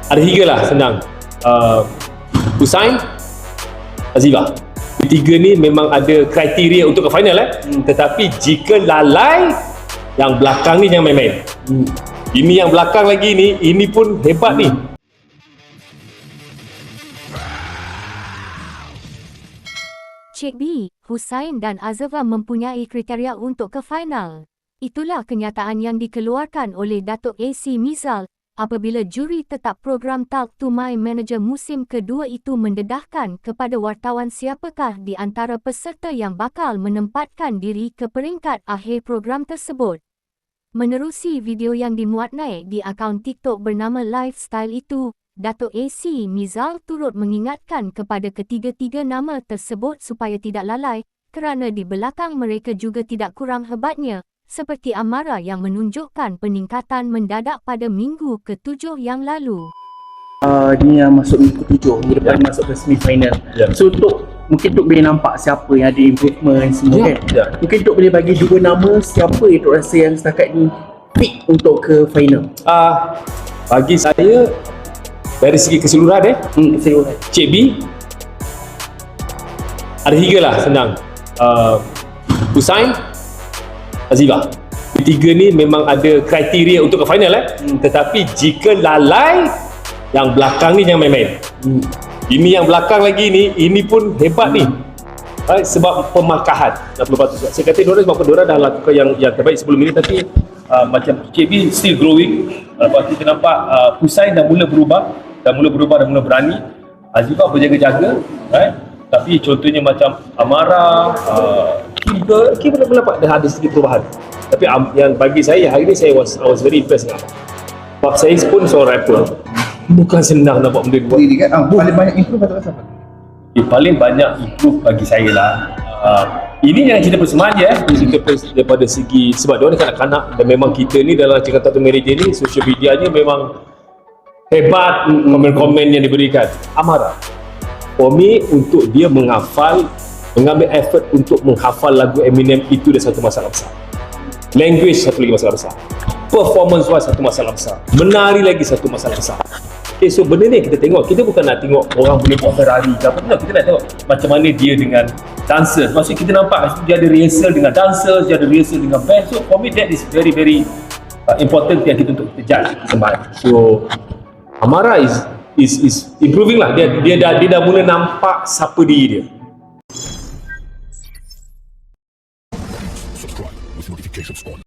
Ada 3 lah, senang. Husain, Azifah. Ketiga ni memang ada kriteria untuk ke final tetapi jika lalai, yang belakang ni jangan main-main. Ini yang belakang lagi ni, ini pun hebat ni. Cik B, Husain dan Azifah mempunyai kriteria untuk ke final. Itulah kenyataan yang dikeluarkan oleh Datuk AC Mizal apabila juri tetap program Talk to My Manager musim kedua itu mendedahkan kepada wartawan siapakah di antara peserta yang bakal menempatkan diri ke peringkat akhir program tersebut. Menerusi video yang dimuat naik di akaun TikTok bernama Lifestyle itu, Datuk AC Mizal turut mengingatkan kepada ketiga-tiga nama tersebut supaya tidak lalai kerana di belakang mereka juga tidak kurang hebatnya, seperti Amara yang menunjukkan peningkatan mendadak pada minggu ke-7 yang lalu. Dia masuk minggu ke-7, minggu depan masuk ke semi-final. So mungkin Tok boleh nampak siapa yang ada improvement semua kan? Mungkin Tok boleh bagi 2 nama siapa yang Tok rasa yang setakat ni fit untuk ke final. Bagi saya, dari segi keseluruhan Keseluruhan. Cik B, ada 3 lah, senang. Husain, Azifah. Ketiga ni memang ada kriteria untuk ke final tetapi jika lalai, yang belakang ni jangan main-main. Ini yang belakang lagi ni, ini pun hebat ni. Sebab pemarkahan. Saya kata diorang sebab diorang dah lakukan yang terbaik sebelum ini, tapi macam Cik B still growing. Lepas kita nampak Husain dah mula berubah, dah mula berani. Azifah berjaga-jaga, tapi contohnya macam Amara, Kim boleh nampak dah ada sedikit perubahan. Tapi yang bagi saya hari ni, I was very impressed dengan sebab saya pun seorang rapper. Bukan senang nak buat benda dua. Paling banyak improve atau apa? Paling banyak improve bagi saya lah. Ini yang cerita persembahan je cerita daripada segi, sebab dia orang kanak-kanak dan memang kita ni dalam Cakap Satu Manager ni, social medianya memang hebat komen-komen yang diberikan. Amara, for me, untuk dia mengambil effort untuk menghafal lagu Eminem itu dah satu masalah besar. Language satu lagi masalah besar. Performance wise satu masalah besar. Menari lagi satu masalah besar. So benda ni kita tengok, kita bukan nak tengok orang boleh buat Ferrari ke apa, kita nak tengok macam mana dia dengan dancers. Maksud kita nampak dia ada rehearsal dengan dancers, dia ada rehearsal dengan band. So for me that is very very important yang kita untuk judge persembahan. So Amara is improving lah. Dia dah mula nampak siapa diri dia.